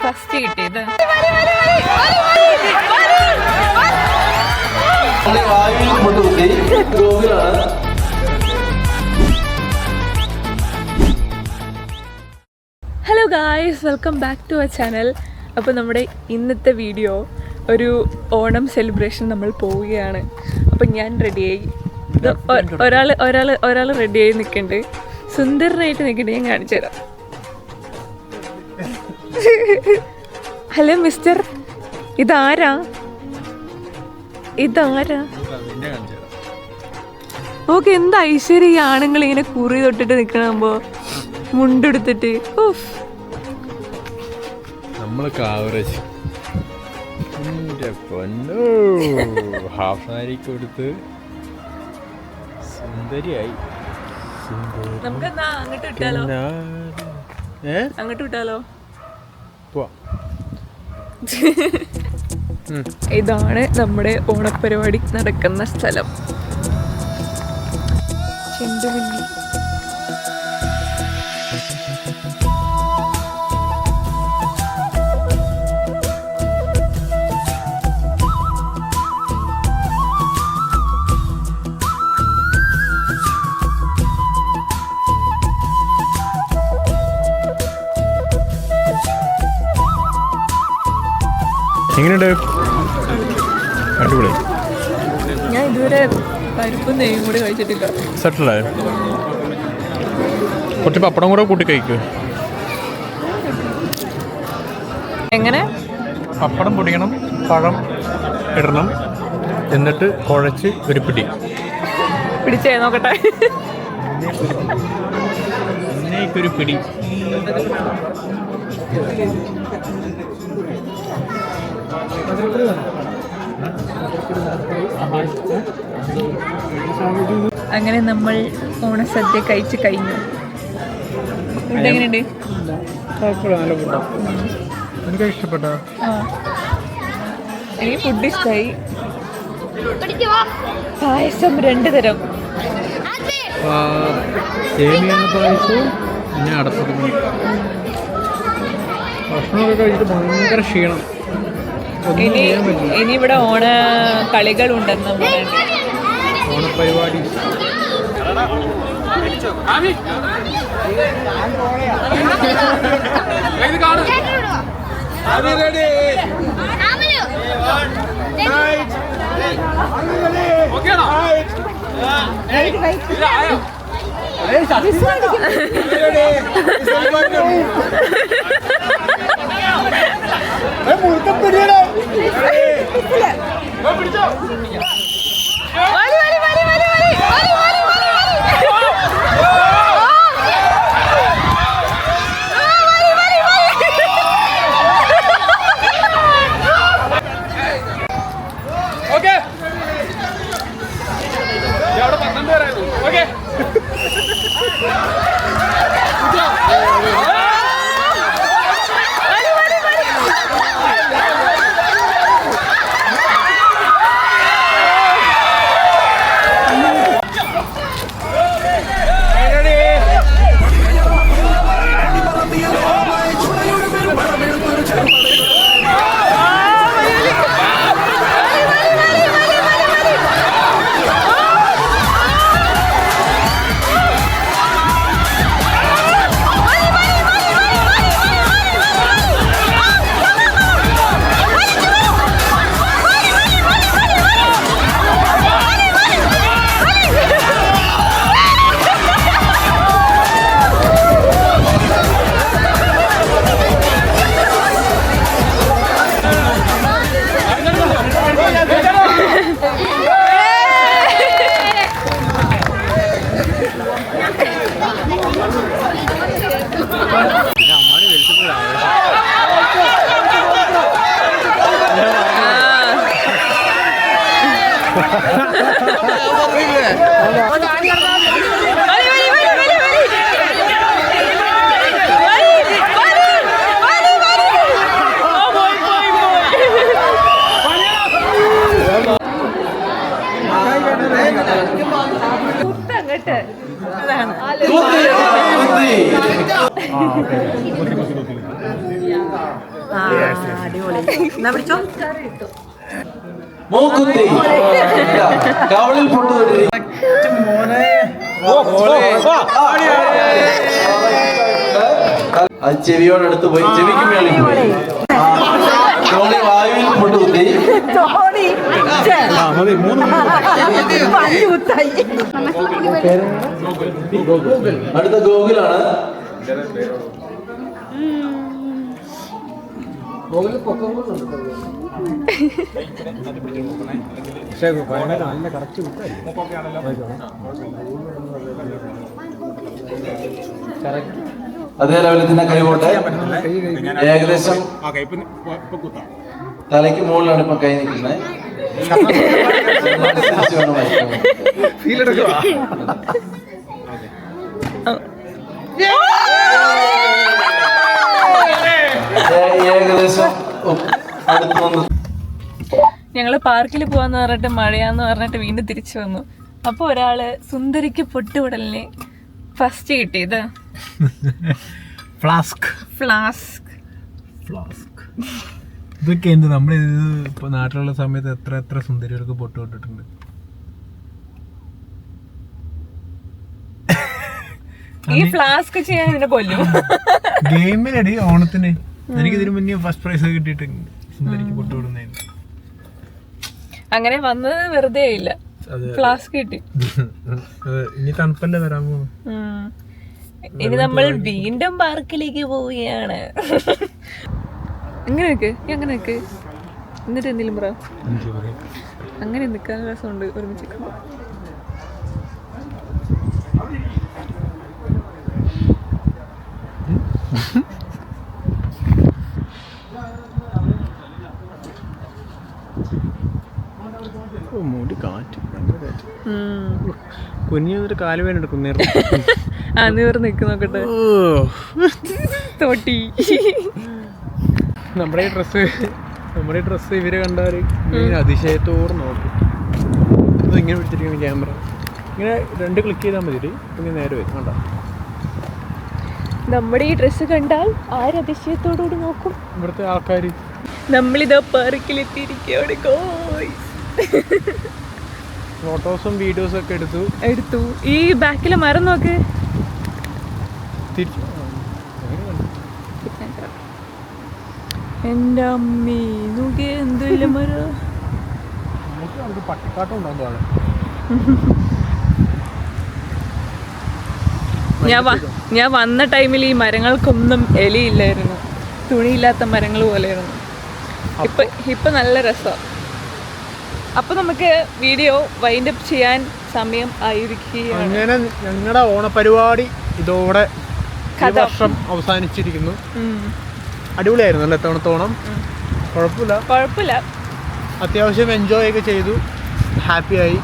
First കിട്ടിയത്. Hello guys, welcome back to our channel. അപ്പോൾ നമ്മുടെ ഇന്നത്തെ വീഡിയോ ഒരു ഓണം സെലിബ്രേഷൻ നമ്മൾ പോവുകയാണ്. അപ്പം ഞാൻ റെഡിയായി, ഒരാൾ റെഡിയായി നിൽക്കുന്നുണ്ട്, സുന്ദരനായിട്ട് നിൽക്കണ്ടേ, ഞാൻ കാണിച്ചു തരാം. ഹലോ മിസ്റ്റർ, ഇതാരാ? ഓക്കെ, എന്താ ഐശ്വര്യ ഈ ആണുങ്ങൾ ഇങ്ങനെ കുറി തൊട്ടിട്ട് നിൽക്കണമ്പോ മുണ്ടെടുത്തിട്ട് ഹാഫ് സാരി കൊടുത്ത് സുന്ദരിയായി. നമുക്കെന്നാ അങ്ങോട്ട് വിട്ടാലോ? അങ്ങോട്ട് വിട്ടാലോ? ഇതാണ് നമ്മുടെ ഓണപ്പരിപാടി നടക്കുന്ന സ്ഥലം. ചെണ്ടുമല്ലി. എങ്ങനെയുണ്ട്? അടിപൊളി. ഞാൻ ഇതുവരെ പരിപ്പും നെയ്യും കൂടി കഴിച്ചിട്ടില്ല. സെറ്റിലായോ? കുറച്ച് പപ്പടം കൂടെ കൂട്ടി കഴിക്കൂ. എങ്ങനെ? പപ്പടം പൊടിയണം, പഴം ഇടണം, എന്നിട്ട് കുഴച്ച് ഒരു പിടി പിടിച്ചേ നോക്കട്ടെ. ഒരു പിടി. അങ്ങനെ നമ്മൾ ഓണസദ്യ കഴിച്ച് കഴിഞ്ഞു. എങ്ങനെയുണ്ട്? എനിക്ക് ഇഷ്ടപ്പെട്ടോ? എനിക്ക് ഫുഡ് ഇഷ്ടമായി. പായസം 2 തരം. സേമിയ പായസവും പിന്നെ അടപ്പും. ഭക്ഷണമൊക്കെ കഴിച്ചിട്ട് ഭയങ്കര ക്ഷീണം. ഇനി ഇവിടെ ഓണ കളികളുണ്ടെന്ന് ഓണപരിപാടി. അടിപൊളി. എന്നാ പിടിച്ചോ. മൂക്കുത്തി കവളിൽ പൊട്ടുതൊട്ടി അത് ചെവിയോടടുത്ത് പോയി ചെവിക്ക് മേളിൽ പോയി തോണി വായുവിൽ പൊട്ടുകുത്തി അടുത്ത ഗോകുലാണ്. അതേ ലെവലിൽ തന്നെ കൈപോട്ടെ. ഏകദേശം തലയ്ക്ക് മുകളിലാണ് ഇപ്പൊ കൈ നിൽക്കുന്നത്. ഏകദേശം അടുത്ത് വന്നു. ഞങ്ങള് പാർക്കിൽ പോവാന്ന് പറഞ്ഞിട്ട് മഴയാന്ന് പറഞ്ഞിട്ട് വീണ്ടും തിരിച്ചു വന്നു. അപ്പൊ ഒരാള് സുന്ദരിക്ക് പൊട്ടുവിടലിന് ഫസ്റ്റ് കിട്ടിയത് ഫ്ലാസ്ക് ഫ്ലാസ്ക്. ഇതൊക്കെ എന്ത് നമ്മുടെ ഇത് ഇപ്പൊ നാട്ടിലുള്ള സമയത്ത് എത്ര സുന്ദരികൾക്ക് പൊട്ട് വിട്ടിട്ടുണ്ട്. ഈ ഫ്ലാസ്ക് ചെയ്യാൻ ഇതിനെ കൊല്ലും. ഗെയിമിനടി ഓണത്തിന് എനിക്ക് ഇതിനു മുന്നേ ഫസ്റ്റ് പ്രൈസ് കിട്ടിയിട്ടുണ്ട് സുന്ദരിക്ക് പൊട്ട് വിടുന്നതിന്. അങ്ങനെ വന്നത് വെറുതെ ഇല്ല, ഫ്ലാസ്ക് കിട്ടി. ഇനി തണുപ്പല്ലേ വരാൻ പോകുന്നു. ഇനി നമ്മൾ വീണ്ടും പാർക്കിലേക്ക് പോവുകയാണ്. അങ്ങനെ നിക്ക് എന്നിട്ട് എന്തെങ്കിലും പറ. അങ്ങനെ നിൽക്കാൻ രസമുണ്ട് ഒരുമിച്ച്. മൂടി കാറ്റ് കുഞ്ഞൊരു കാലുവേന എടുക്കും. ആ നീർന്ന് നിക്ക് നോക്കട്ടെ. തോട്ടി. നമ്മുടെ ഈ ഡ്രസ്സ് ഇവര് കണ്ടാൽ അതിശയത്തോടെ നോക്കും. ഇത് ഇങ്ങനെ പിടിച്ചിരിക്കുന്ന ക്യാമറ ഇങ്ങനെ 2 ക്ലിക്ക് ചെയ്താൽ മതി. ഇങ്ങനെ നേരെ വരും. കണ്ടോ നമ്മുടെ ഈ ഡ്രസ്സ് കണ്ടാൽ ആരതിശയത്തോടുകൂടി നോക്കും. ഇവിടുത്തെ ആൾക്കാർ. നമ്മളിതാ പാർക്കിലെത്തിയിരിക്കുകയാണ്. ഫോട്ടോസും വീഡിയോസും ഒക്കെ എടുത്തു. ഈ ബാക്കിലെ മരം നോക്ക്. എന്റെ അമ്മേ നോക്ക് എന്തില്ല മരം. പട്ടിക്കാട്ടം ഉണ്ടാകുമ്പോഴാണ് ഞാൻ വന്ന ടൈമിൽ ഈ മരങ്ങൾക്കൊന്നും ഇലയില്ലായിരുന്നു, തുണിയില്ലാത്ത മരങ്ങൾ പോലെയായിരുന്നു. ഇപ്പൊ നല്ല രസം. അപ്പൊ നമുക്ക് വീഡിയോ വൈൻഡ് അപ്പ് ചെയ്യാൻ സമയം ആയിരിക്കുകയാണ്. അങ്ങനെ ഞങ്ങളുടെ ഓണപരിപാടി ഇതോടെ വർഷം അവസാനിച്ചിരിക്കുന്നു. അടിപൊളിയായിരുന്നു അല്ലേ തവണത്തെ ഓണം? കുഴപ്പമില്ല, കുഴപ്പമില്ല. അത്യാവശ്യം എൻജോയ് ഒക്കെ ചെയ്തു, ഹാപ്പിയായി.